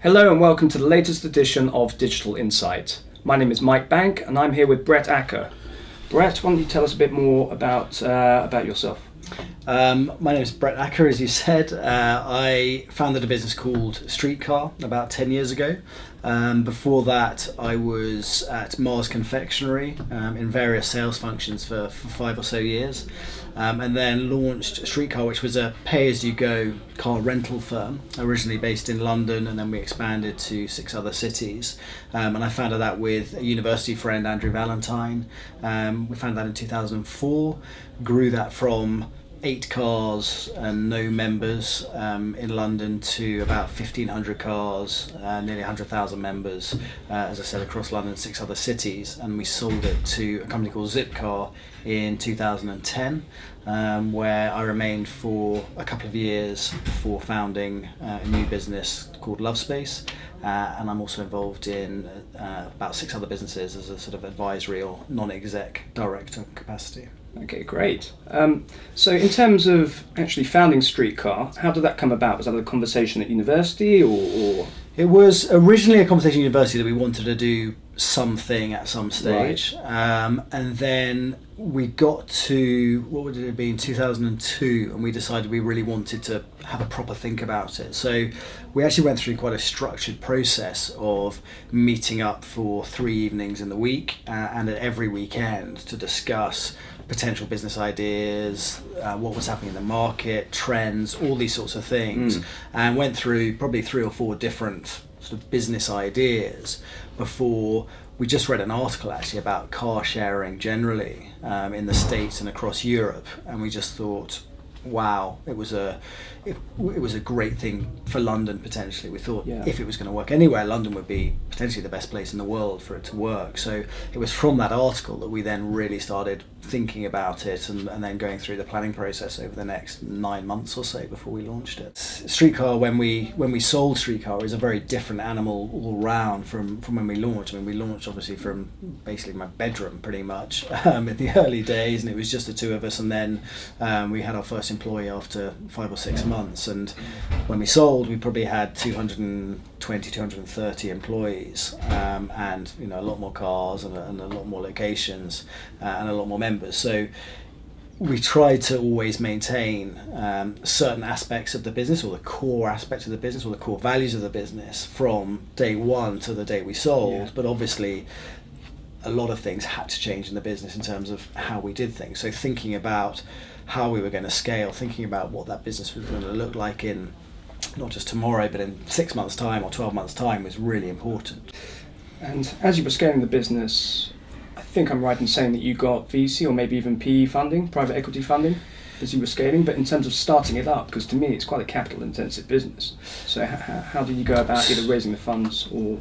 Hello and welcome to the latest edition of Digital Insight. My name is Mike Bank and I'm here with Brett Akker. Brett, why don't you tell us a bit more about yourself? My name is Brett Akker, as you said. I founded a business called Streetcar about 10 years ago. Before that, I was at Mars Confectionery in various sales functions for 5 or so years. And then launched Streetcar, which was a pay-as-you-go car rental firm, originally based in London, and then we expanded to 6 other cities. And I founded that with a university friend, Andrew Valentine. We founded that in 2004, grew that from 8 cars and no members in London to about 1,500 cars, nearly 100,000 members, as I said, across London and 6 other cities. And we sold it to a company called Zipcar in 2010, where I remained for a couple of years before founding a new business called Lovespace. And I'm also involved in about 6 other businesses as a sort of advisory or non-exec director capacity. Okay, great. So in terms of actually founding Streetcar, how did that come about? Was that a conversation at university or? It was originally a conversation at university that we wanted to do something at some stage. Right. And then we got to, what would it have been, 2002, and we decided we really wanted to have a proper think about it. So we actually went through quite a structured process of meeting up for 3 evenings in the week and at every weekend to discuss potential business ideas, what was happening in the market, trends, all these sorts of things, and went through probably 3 or 4 different sort of business ideas before we just read an article actually about car sharing generally in the States and across Europe, and we just thought, wow, it was a great thing for London potentially. We thought if it was going to work anywhere, London would be potentially the best place in the world for it to work. So it was from that article that we then really started thinking about it and then going through the planning process over the next 9 months or so before we launched it. Streetcar, when we sold Streetcar, is a very different animal all round from when we launched. I mean, we launched obviously from basically my bedroom pretty much in the early days, and it was just the 2 of us, and then we had our first employee after 5 or 6 months, and when we sold we probably had 230 employees, and a lot more cars and a lot more locations and a lot more members. So we try to always maintain certain aspects of the business, or the core aspects of the business, or the core values of the business from day one to the day we sold. But obviously a lot of things had to change in the business in terms of how we did things. So thinking about how we were going to scale, thinking about what that business was going to look like in not just tomorrow but in 6 months time or 12 months time was really important. And as you were scaling the business, I think I'm right in saying that you got VC or maybe even PE funding, private equity funding, as you were scaling, but in terms of starting it up, because to me it's quite a capital intensive business. So how did you go about either raising the funds or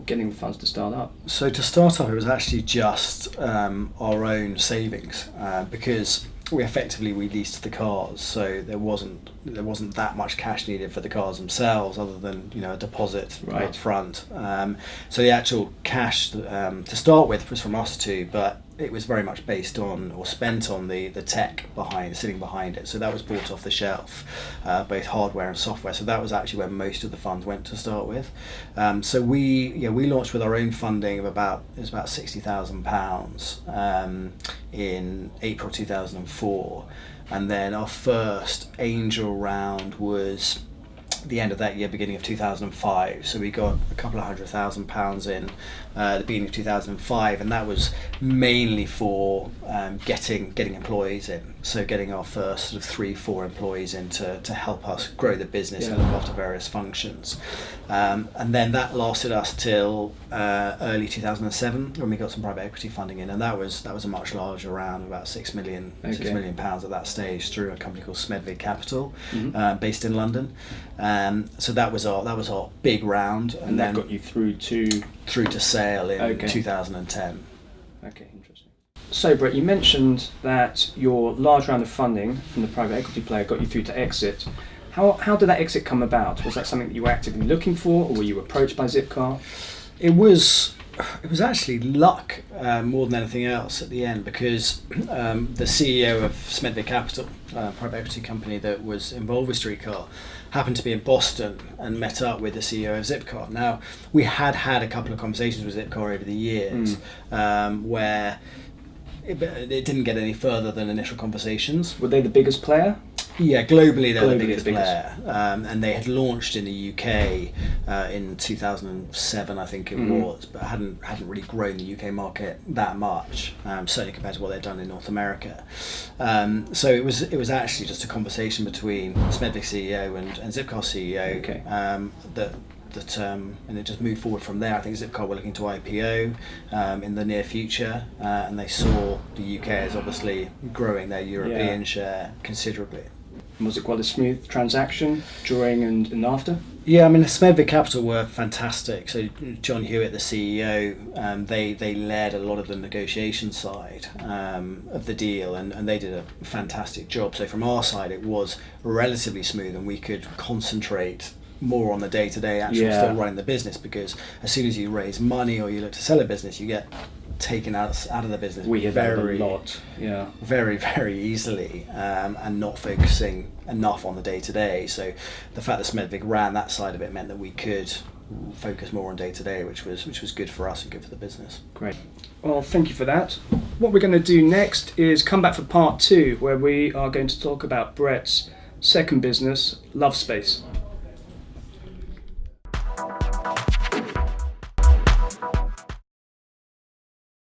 getting the funds to start up? So to start up, it was actually just our own savings, because we leased the cars, so there wasn't that much cash needed for the cars themselves, other than a deposit up front. So the actual cash to start with was from us too, but it was very much based on or spent on the tech sitting behind it. So that was bought off the shelf, both hardware and software. So that was actually where most of the funds went to start with. So we launched with our own funding of about £60,000 in April 2004, and then our first angel round was the end of that year, beginning of 2005. So we got a couple of £100,000 in the beginning of 2005, and that was mainly for getting employees in. So getting our first sort of 3-4 employees in to help us grow the business and look after various functions. And then that lasted us till early 2007 when we got some private equity funding in, and that was a much larger round, about £6 million pounds at that stage, through a company called Smedley Capital, based in London. So that was our big round, and then that got you through to sale in 2010. Okay, interesting. So Brett, you mentioned that your large round of funding from the private equity player got you through to exit. How did that exit come about? Was that something that you were actively looking for, or were you approached by Zipcar? It was actually luck more than anything else at the end, because the CEO of Smedvig Capital, private equity company that was involved with Streetcar, happened to be in Boston and met up with the CEO of Zipcar. Now, we had a couple of conversations with Zipcar over the years where it didn't get any further than initial conversations. Were they the biggest player? Yeah, globally they're the Globally biggest the biggest. player, and they had launched in the UK in 2007, I think it was, but hadn't really grown the UK market that much, certainly compared to what they'd done in North America. So it was actually just a conversation between Smedvig CEO and Zipcar CEO. Okay. And it just moved forward from there. I think Zipcar were looking to IPO in the near future, and they saw the UK as obviously growing their European share considerably. Was it quite a smooth transaction during and after? Yeah, I mean, Smedvig Capital were fantastic. So John Hewitt, the CEO, they led a lot of the negotiation side of the deal, and they did a fantastic job. So from our side, it was relatively smooth, and we could concentrate more on the day-to-day actual still running the business, because as soon as you raise money or you look to sell a business, you get taken out of the business We hear that a lot, very, very easily, and not focusing enough on the day-to-day. So the fact that Smedvig ran that side of it meant that we could focus more on day-to-day, which was good for us and good for the business. Great. Well, thank you for that. What we're going to do next is come back for part 2, where we are going to talk about Brett's second business, Love Space.